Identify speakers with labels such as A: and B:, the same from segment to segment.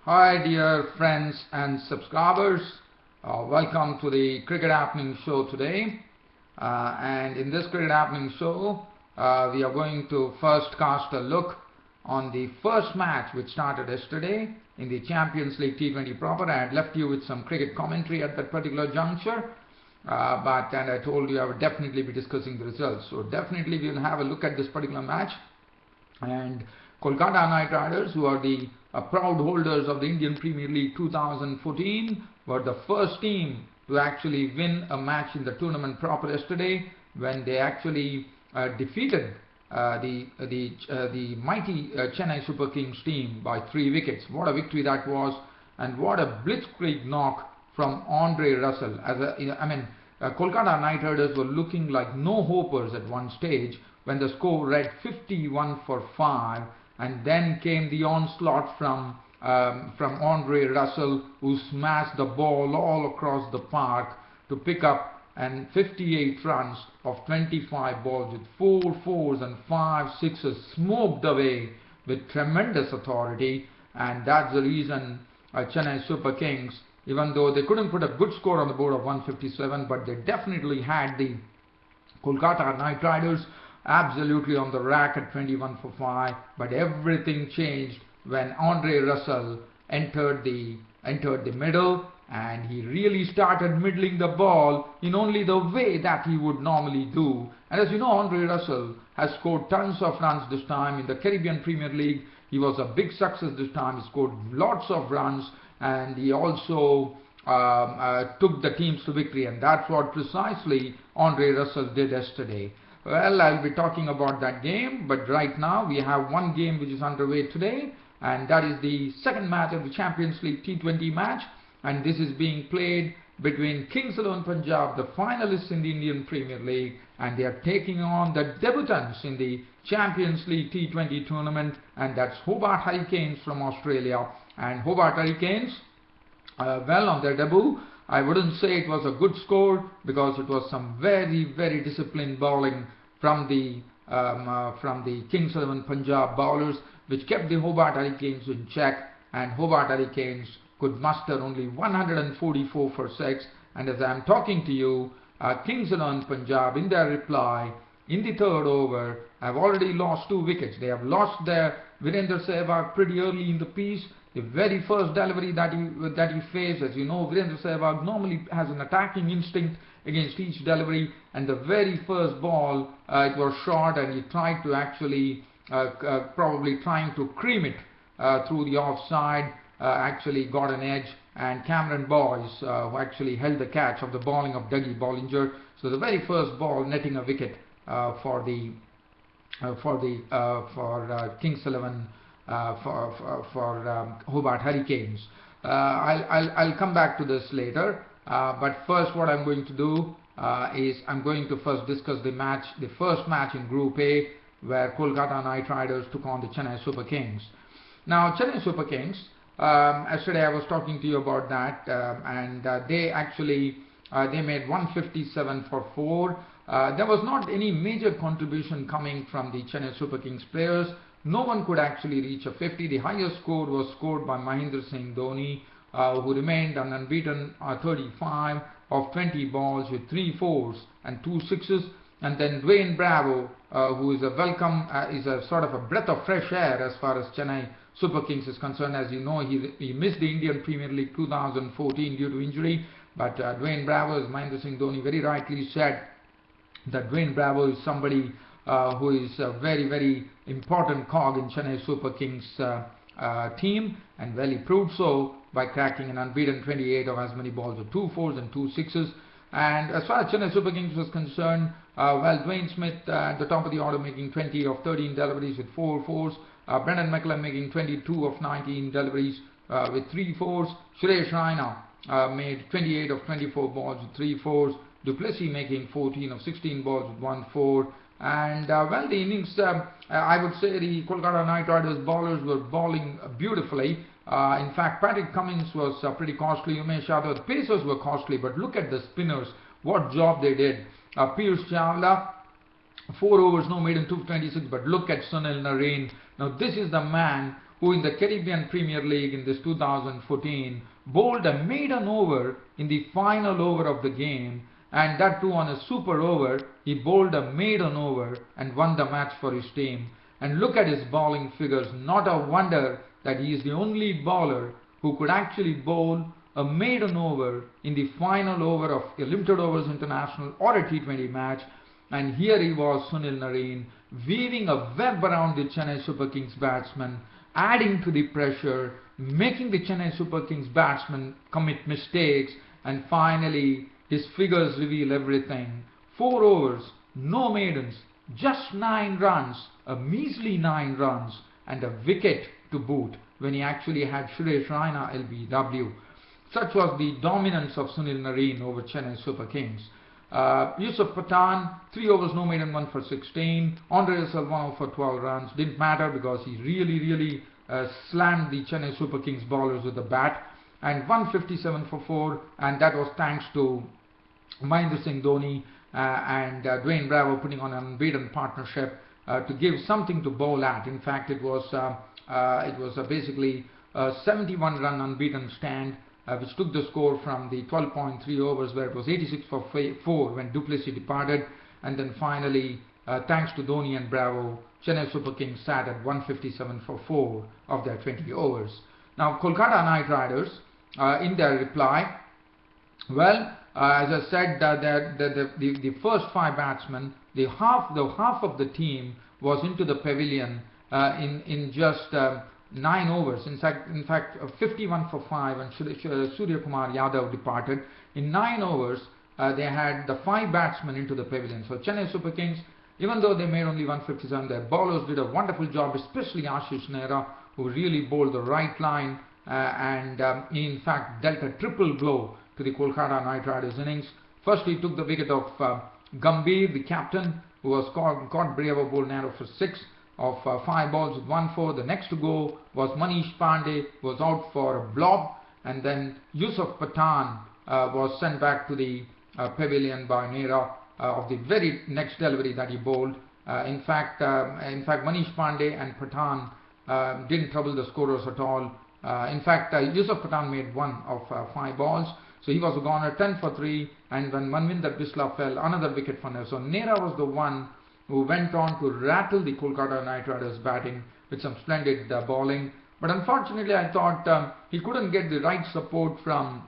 A: Hi dear friends and subscribers, welcome to the Cricket Happening Show today. And in this Cricket Happening Show, we are going to first cast a look on the first match which started yesterday in the Champions League T20 proper. I had left you with some cricket commentary at that particular juncture, and I told you I would definitely be discussing the results. So definitely we will have a look at this particular match. And Kolkata Knight Riders, who are the proud holders of the Indian Premier League 2014, were the first team to actually win a match in the tournament proper yesterday when they actually defeated the mighty Chennai Super Kings team by 3 wickets. What a victory that was, and what a blitzkrieg knock from Andre Russell. Kolkata Knight Riders were looking like no-hopers at one stage when the score read 51 for 5, and then came the onslaught from Andre Russell, who smashed the ball all across the park to pick up 58 runs of 25 balls with 4 fours and 5 sixes, smoked away with tremendous authority. And that's the reason Chennai Super Kings, even though they couldn't put a good score on the board of 157, but they definitely had the Kolkata Knight Riders absolutely on the rack at 21 for 5. But everything changed when Andre Russell entered the middle, and he really started middling the ball in only the way that he would normally do. And as you know, Andre Russell has scored tons of runs this time in the Caribbean Premier League. He was a big success this time. He scored lots of runs, and he also took the teams to victory, and that's what precisely Andre Russell did yesterday. Well, I'll be talking about that game, but right now we have one game which is underway today, and that is the second match of the Champions League T20 match, and this is being played between Kings XI Punjab, the finalists in the Indian Premier League, and they are taking on the debutants in the Champions League T20 tournament, and that's Hobart Hurricanes from Australia. And Hobart Hurricanes, well, on their debut, I wouldn't say it was a good score, because it was some very disciplined bowling from the Kings XI Punjab bowlers, which kept the Hobart Hurricanes in check, and Hobart Hurricanes could muster only 144 for 6. And as I am talking to you, Kings XI Punjab, in their reply in the third over, have already lost 2 wickets. They have lost their Virender Sehwag pretty early in the piece. The very first delivery that he faced, as you know, Virender Sehwag normally has an attacking instinct against each delivery, and the very first ball, it was short, and he tried to actually, probably trying to cream it through the offside, actually got an edge, and Cameron Boyce, who actually held the catch of the bowling of Dougie Bollinger. So the very first ball netting a wicket for Kings XI. For Hobart Hurricanes. I'll come back to this later, but first what I'm going to do is I'm going to first discuss the first match in Group A, where Kolkata Knight Riders took on the Chennai Super Kings. Now Chennai Super Kings, yesterday I was talking to you about that, and they actually they made 157 for 4. There was not any major contribution coming from the Chennai Super Kings players. No one could actually reach a 50. The highest score was scored by Mahendra Singh Dhoni, who remained an unbeaten 35 of 20 balls with 3 fours and 2 sixes. And then Dwayne Bravo, who is is a sort of a breath of fresh air as far as Chennai Super Kings is concerned. As you know, he missed the Indian Premier League 2014 due to injury. But Dwayne Bravo, as Mahendra Singh Dhoni very rightly said, that Dwayne Bravo is somebody who is a very important cog in Chennai Super Kings team, and well, he proved so by cracking an unbeaten 28 of as many balls with 2 fours and 2 sixes. And as far as Chennai Super Kings was concerned, well, Dwayne Smith at the top of the order making 20 of 13 deliveries with 4 fours, Brendan McCullum making 22 of 19 deliveries with 3 fours, Suresh Raina made 28 of 24 balls with 3 fours, Duplessis making 14 of 16 balls with 1 four. And well, the innings, I would say the Kolkata Knight Riders bowlers were bowling beautifully. In fact, Patrick Cummins was pretty costly. Umesh Yadav, the pacers were costly, but look at the spinners, what job they did. Piyush Chawla, 4 overs, no maiden, 226, but look at Sunil Narine. Now this is the man who in the Caribbean Premier League in this 2014 bowled a maiden over in the final over of the game, and that too on a super over. He bowled a maiden over and won the match for his team. And look at his bowling figures. Not a wonder that he is the only bowler who could actually bowl a maiden over in the final over of a limited overs international or a T20 match. And here he was, Sunil Narine, weaving a web around the Chennai Super Kings batsman, adding to the pressure, making the Chennai Super Kings batsman commit mistakes, and finally his figures reveal everything. 4 overs, no maidens, just 9 runs, a measly 9 runs, and a wicket to boot when he actually had Suresh Raina LBW. Such was the dominance of Sunil Narine over Chennai Super Kings. Yusuf Pathan, 3 overs, no maiden, 1 for 16. Andre Russell, 1 over for 12 runs. Didn't matter because he really slammed the Chennai Super Kings bowlers with the bat. And 157 for 4, and that was thanks to Mahendra Singh Dhoni and Dwayne Bravo putting on an unbeaten partnership to give something to bowl at. In fact, it was basically a 71-run unbeaten stand, which took the score from the 12.3 overs where it was 86 for 4 when du Plessis departed, and then finally, thanks to Dhoni and Bravo, Chennai Super Kings sat at 157 for 4 of their 20 overs. Now, Kolkata Knight Riders, in their reply, well, as I said, the first 5 batsmen, the half of the team was into the pavilion in just 9 overs. In fact, 51 for 5, and Surya Kumar Yadav departed. In 9 overs, they had the 5 batsmen into the pavilion. So Chennai Super Kings, even though they made only 157, their bowlers did a wonderful job, especially Ashish Nehra, who really bowled the right line and in fact dealt a triple blow to the Kolkata Knight Riders innings. First, he took the wicket of Gambhir, the captain, who was caught Bravo bowled narrow for 6 of 5 balls with 1 4. The next to go was Manish Pandey, who was out for a blob, and then Yusuf Pathan was sent back to the pavilion by Nehra of the very next delivery that he bowled. In fact, Manish Pandey and Pathan didn't trouble the scorers at all. In fact, Yusuf Pathan made 1 of 5 balls. So he was a goner, 10 for 3, and when Manvinder Bisla fell, another wicket for Nehra. So Nehra was the one who went on to rattle the Kolkata Knight Riders batting with some splendid bowling. But unfortunately, I thought he couldn't get the right support from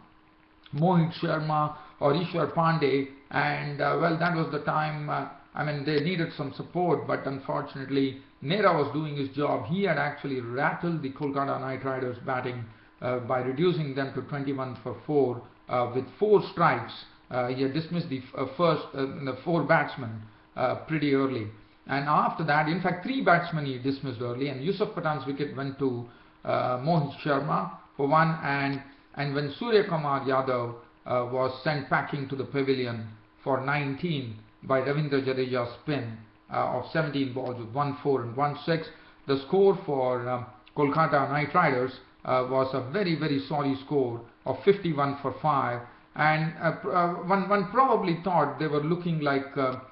A: Mohit Sharma or Ishwar Pandey, and well, that was the time, I mean, they needed some support, but unfortunately, Nehra was doing his job. He had actually rattled the Kolkata Knight Riders batting by reducing them to 21 for 4 with 4 strikes. He had dismissed the the 4 batsmen pretty early, and after that, in fact, 3 batsmen he dismissed early, and Yusuf Pathan's wicket went to Mohit Sharma for 1, and when Surya Kumar Yadav was sent packing to the pavilion for 19 by Ravindra Jadeja's spin of 17 balls with 1 4 and 1 6, the score for Kolkata Knight Riders was a very sorry score of 51 for 5, and one probably thought they were looking like a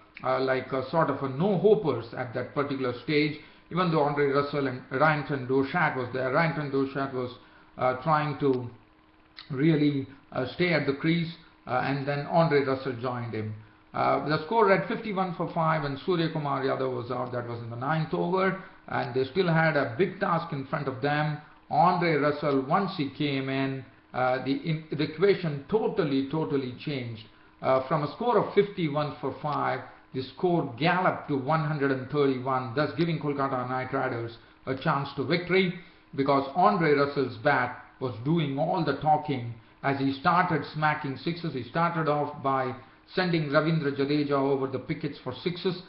A: sort of a no-hopers at that particular stage, even though Andre Russell and Ryanton Doshat was there. Ryanton Doshat was trying to really stay at the crease, and then Andre Russell joined him. The score read 51 for 5, and Surya Kumar Yadav was out. That was in the 9th over, and they still had a big task in front of them. Andre Russell, once he came in, the equation totally changed. From a score of 51 for 5, the score galloped to 131, thus giving Kolkata Knight Riders a chance to victory, because Andre Russell's bat was doing all the talking as he started smacking sixes. He started off by sending Ravindra Jadeja over the pickets for 6s.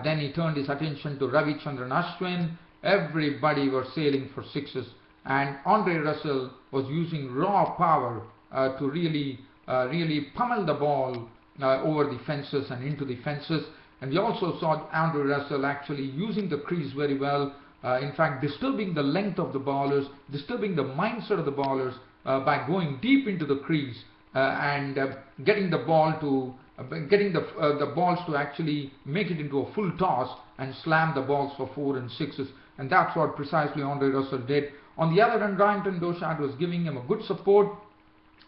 A: Then he turned his attention to Ravichandran Ashwin. Everybody was sailing for 6s. And Andre Russell was using raw power to really pummel the ball over the fences and into the fences. And we also saw Andre Russell actually using the crease very well. In fact, disturbing the length of the bowlers, disturbing the mindset of the bowlers by going deep into the crease and getting the ball to the balls to actually make it into a full toss and slam the balls for 4 and 6s. and that's what precisely Andre Russell did. On the other hand, Ryan Doshat was giving him a good support,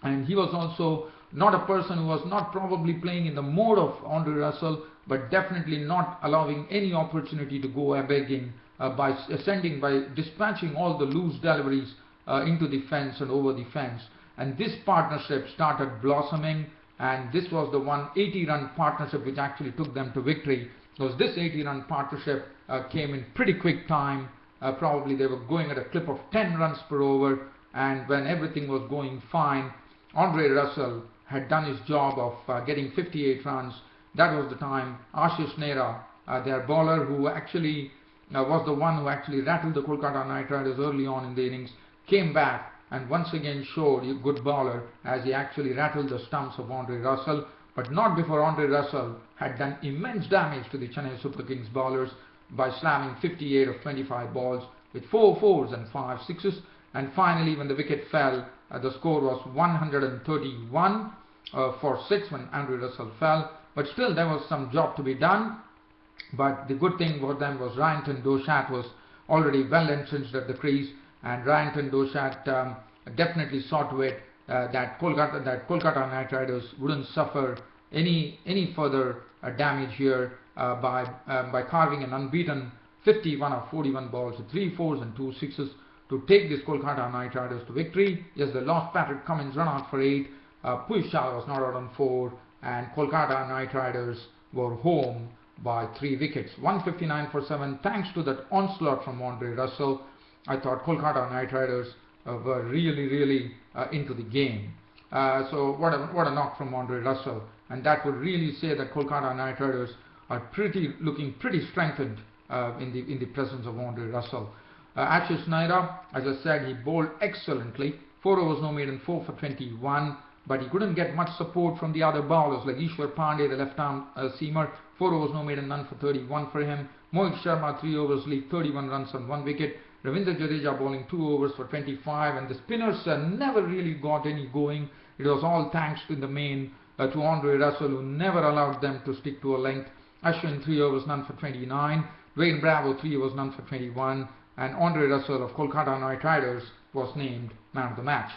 A: and he was also not a person who was not probably playing in the mode of Andre Russell, but definitely not allowing any opportunity to go begging by dispatching all the loose deliveries into the fence and over the fence. And this partnership started blossoming, and this was the 180-run partnership which actually took them to victory. Because this 80-run partnership came in pretty quick time. Probably they were going at a clip of 10 runs per over, and when everything was going fine, Andre Russell had done his job of getting 58 runs. That was the time Ashish Nehra, their bowler, who actually was the one who actually rattled the Kolkata Knight Riders early on in the innings, came back and once again showed a good bowler as he actually rattled the stumps of Andre Russell, but not before Andre Russell had done immense damage to the Chennai Super Kings bowlers by slamming 58 of 25 balls with 4 fours and 5 sixes. And finally, when the wicket fell, the score was 131 for 6 when Andre Russell fell. But still, there was some job to be done. But the good thing for them was Ryan Doshat was already well entrenched at the crease, and Ryan Doshat definitely saw to it that Kolkata Knight Riders wouldn't suffer any further damage here by carving an unbeaten 51 of 41 balls with 3 fours and 2 sixes to take this Kolkata Knight Riders to victory. Yes, they lost Patrick Cummins run out for 8, Piyush Chawla was not out on 4, and Kolkata Knight Riders were home by 3 wickets. 159 for 7, thanks to that onslaught from Andre Russell. I thought Kolkata Knight Riders were really into the game. So what a knock from Andre Russell, and that would really say that Kolkata Knight Riders are looking pretty strengthened in the presence of Andre Russell. Ashish Nehra, as I said, he bowled excellently. 4 overs no maiden, 4 for 21, but he couldn't get much support from the other bowlers like Ishwar Pandey, the left-arm seamer. 4 overs no maiden, none for 31 for him. Mohit Sharma, 3 overs, league 31 runs on 1 wicket. Ravindra Jadeja bowling 2 overs for 25, and the spinners never really got any going. It was all thanks in the main to Andre Russell, who never allowed them to stick to a length. Ashwin 3 overs, none for 29. Dwayne Bravo 3 overs, none for 21. And Andre Russell of Kolkata Knight Riders was named man of the match.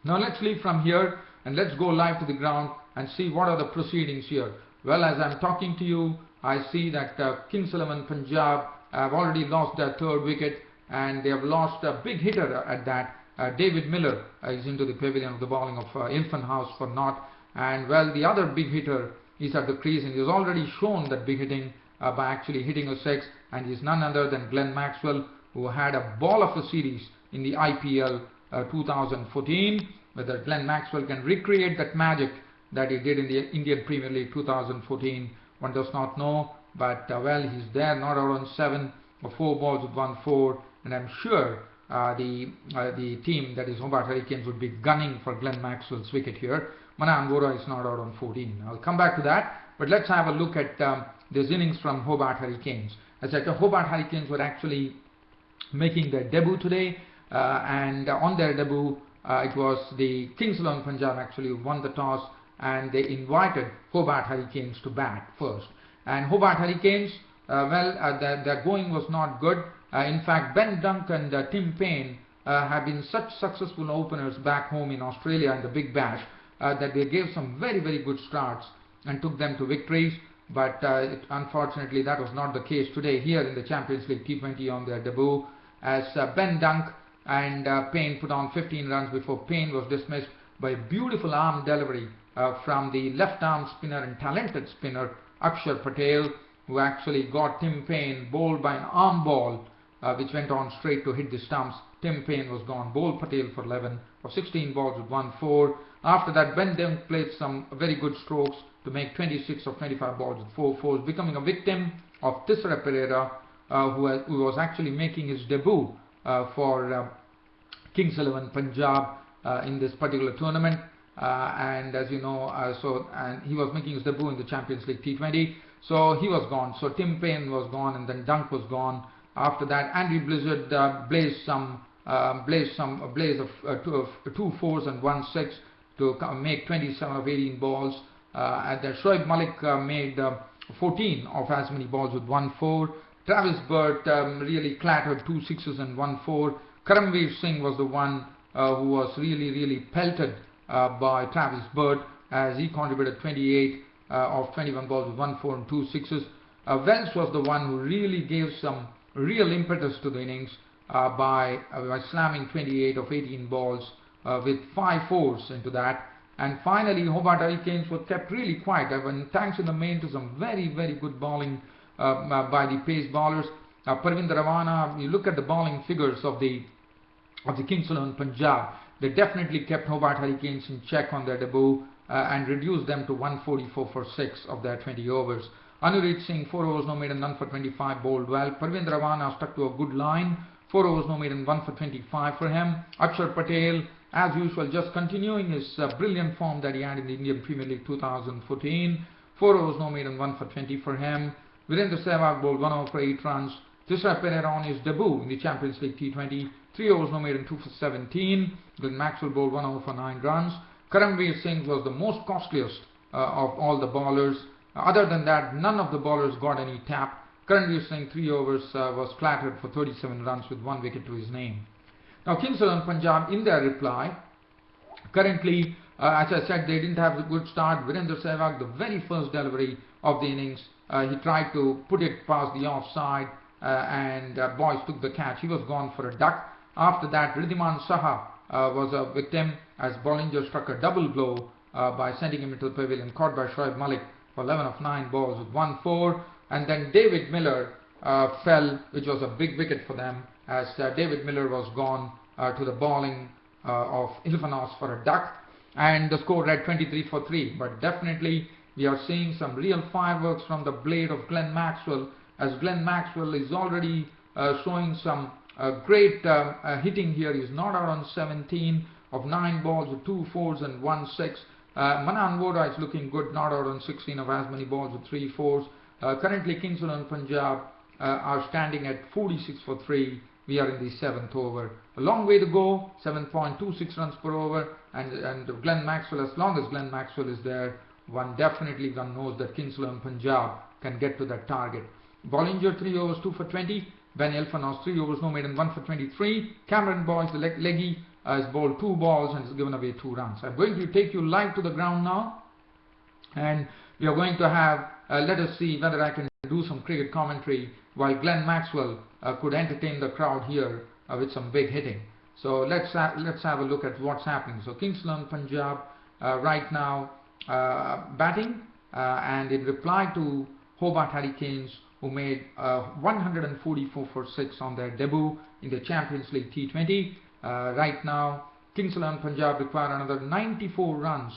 A: Now let's leave from here and let's go live to the ground and see what are the proceedings here. Well, as I'm talking to you, I see that Kings 11 Punjab have already lost their 3rd wicket, and they have lost a big hitter at that. David Miller is into the pavilion of the bowling of Ilfan House for naught. And well, the other big hitter is at the crease, and he has already shown that big hitting by actually hitting a 6, and he is none other than Glenn Maxwell, who had a ball of a series in the IPL 2014. Whether Glenn Maxwell can recreate that magic that he did in the Indian Premier League 2014, one does not know, but well, he's there, not out on 7 or 4 balls with 1 4, and I'm sure the team, that is Hobart Hurricanes, would be gunning for Glenn Maxwell's wicket here. Manan Vora is not out on 14. I'll come back to that, but let's have a look at these innings from Hobart Hurricanes. As I said, Hobart Hurricanes were actually making their debut today, and on their debut it was the Kings 11 Punjab actually who won the toss, and they invited Hobart Hurricanes to bat first. And Hobart Hurricanes, their going was not good. In fact, Ben Dunk and Tim Payne have been such successful openers back home in Australia in the Big Bash that they gave some very good starts and took them to victories. But unfortunately, that was not the case today here in the Champions League T20 on their debut, as Ben Dunk and Payne put on 15 runs before Payne was dismissed by a beautiful arm delivery from the left-arm spinner and talented spinner Akshar Patel, who actually got Tim Payne bowled by an arm ball which went on straight to hit the stumps. Tim Payne was gone, bowled Patel for 11 of 16 balls with 1 4. After that, Ben Dunk played some very good strokes to make 26 of 25 balls with 4 4s, becoming a victim of Tisra Pereira, who was actually making his debut for Kings 11 Punjab in this particular tournament. And as you know, and he was making his debut in the Champions League T20, so he was gone. So Tim Payne was gone, and then Dunk was gone. After that, Andy Blizzard blazed a blaze of 2 4s and 1 6 to make 27 of 18 balls. And then Shoaib Malik made 14 of as many balls with 1 4. Travis Bird really clattered 2 sixes and 1 4. Karamveer Singh was the one who was really pelted by Travis Bird, as he contributed 28 of 21 balls with 1 4 and 2 sixes. Wells was the one who really gave some real impetus to the innings by slamming 28 of 18 balls with 5 fours into that. And finally, Hobart Hurricanes were kept really quiet, thanks in the main to some very good bowling by the pace bowlers. Parvinder Ravana, you look at the bowling figures of the Kings XI Punjab, they definitely kept Hobart Hurricanes in check on their debut and reduced them to 144 for 6 of their 20 overs. Anurit Singh, 4 overs no maiden, none for 25, bowled well. Parvinder Ravana stuck to a good line, 4 overs no maiden, 1 for 25 for him. Akshar Patel, as usual, just continuing his brilliant form that he had in the Indian Premier League 2014. 4 overs no maiden, 1 for 20 for him. Virendra Sehwag bowled 1 over for 8 runs. Tisra Pereira on his debut in the Champions League T20, 3 overs no maiden, 2 for 17. Glenn Maxwell bowled 1 over for 9 runs. Karamveer Singh was the most costliest of all the bowlers. Other than that, none of the bowlers got any tap. Karamveer Singh, 3 overs, was clattered for 37 runs with 1 wicket to his name. Now, Kings XI Punjab, in their reply, currently, as I said, they didn't have a good start. Virendra Sehwag, the very first delivery of the innings, he tried to put it past the offside, and Boyce took the catch. He was gone for a duck. After that, Riddhiman Saha was a victim, as Bollinger struck a double blow by sending him into the pavilion, caught by Shoaib Malik for 11 of 9 balls with 1 4. And then David Miller fell, which was a big wicket for them, as David Miller was gone to the bowling of Ilfanos for a duck, and the score read 23 for 3. But definitely we are seeing some real fireworks from the blade of Glenn Maxwell, as Glenn Maxwell is already showing some great hitting here. He's not out on 17 of 9 balls with 2 fours and 1 6. Manan Vohra is looking good, not out on 16 of as many balls with 3 fours. Currently, Kings XI Punjab are standing at 46 for 3. We are in the 7th over. A long way to go, 7.26 runs per over, and Glenn Maxwell, as long as Glenn Maxwell is there, one knows that Kings XI Punjab can get to that target. Bollinger, 3 overs, 2 for 20. Ben Ilfanos, 3 overs, no maiden, 1 for 23. Cameron Boyce, the leggy, has bowled 2 balls and has given away 2 runs. I'm going to take you live to the ground now, and we are going to have, let us see whether I can do some cricket commentary while Glenn Maxwell could entertain the crowd here with some big hitting. So let's have a look at what's happening. So Kings XI Punjab right now batting, and in reply to Hobart Hurricanes, who made 144 for 6 on their debut in the Champions League T20. Right now, Kings XI Punjab require another 94 runs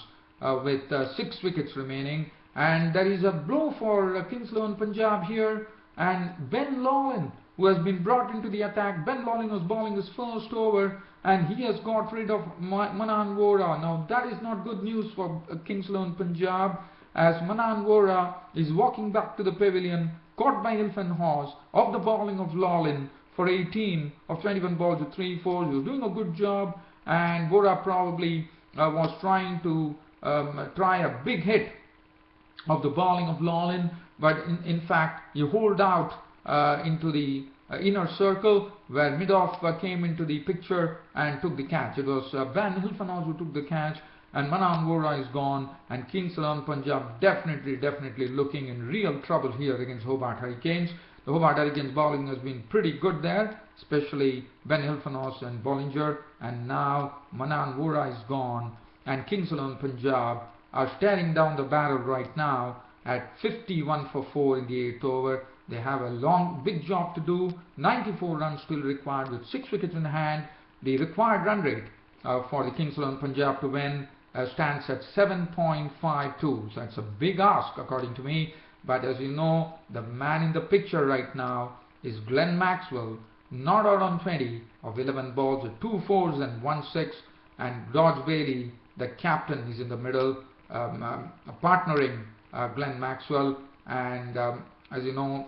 A: with 6 wickets remaining, and there is a blow for Kings XI Punjab here, and Ben Lawlin, who has been brought into the attack. Ben Lawlin was bowling his first over, and he has got rid of Manan Vohra. Now that is not good news for Kings XI Punjab, as Manan Vohra is walking back to the pavilion, caught by Ilfanos of the bowling of Lawlin for 18 of 21 balls with 3 fours. He was doing a good job, and Vohra probably was trying to try a big hit of the bowling of Lawlin, but in fact he holed out into the inner circle, where Midoff came into the picture and took the catch. It was Ben Ilfanos who took the catch, and Manan Vohra is gone, and Kings XI Punjab definitely looking in real trouble here against Hobart Hurricanes. The Hobart Hurricanes bowling has been pretty good there, especially Ben Ilfanos and Bollinger, and now Manan Vohra is gone, and Kings XI Punjab are staring down the barrel right now at 51 for 4 in the 8th over. They have a big job to do. 94 runs still required with 6 wickets in hand. The required run rate for the Kings XI Punjab to win stands at 7.52. So that's a big ask according to me. But as you know, the man in the picture right now is Glenn Maxwell, not out on 20 of 11 balls with 2 fours and 1 6. And George Bailey, the captain, is in the middle, partnering Glenn Maxwell. And as you know,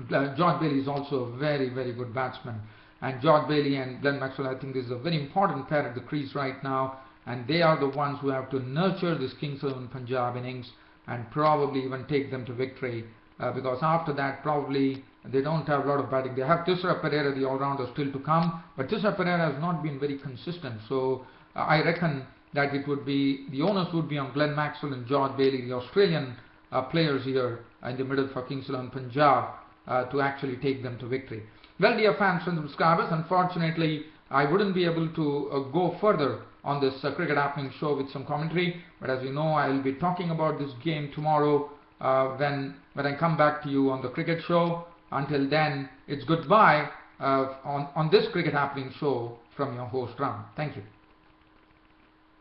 A: George Bailey is also a very good batsman. And George Bailey and Glenn Maxwell, I think this is a very important pair at the crease right now, and they are the ones who have to nurture this Kings XI Punjab innings and probably even take them to victory because after that probably they don't have a lot of batting. They have Tissara Pereira, the all-rounder, still to come, but Tissara Pereira has not been very consistent. So I reckon that it would be, the onus would be on Glenn Maxwell and George Bailey, the Australian players here in the middle for Kings XI Punjab, to actually take them to victory. Well, dear fans and subscribers, unfortunately I wouldn't be able to go further on this Cricket Happening show with some commentary, but as you know, I will be talking about this game tomorrow when I come back to you on the cricket show. Until then, it's goodbye on this Cricket Happening show from your host Ram. Thank you.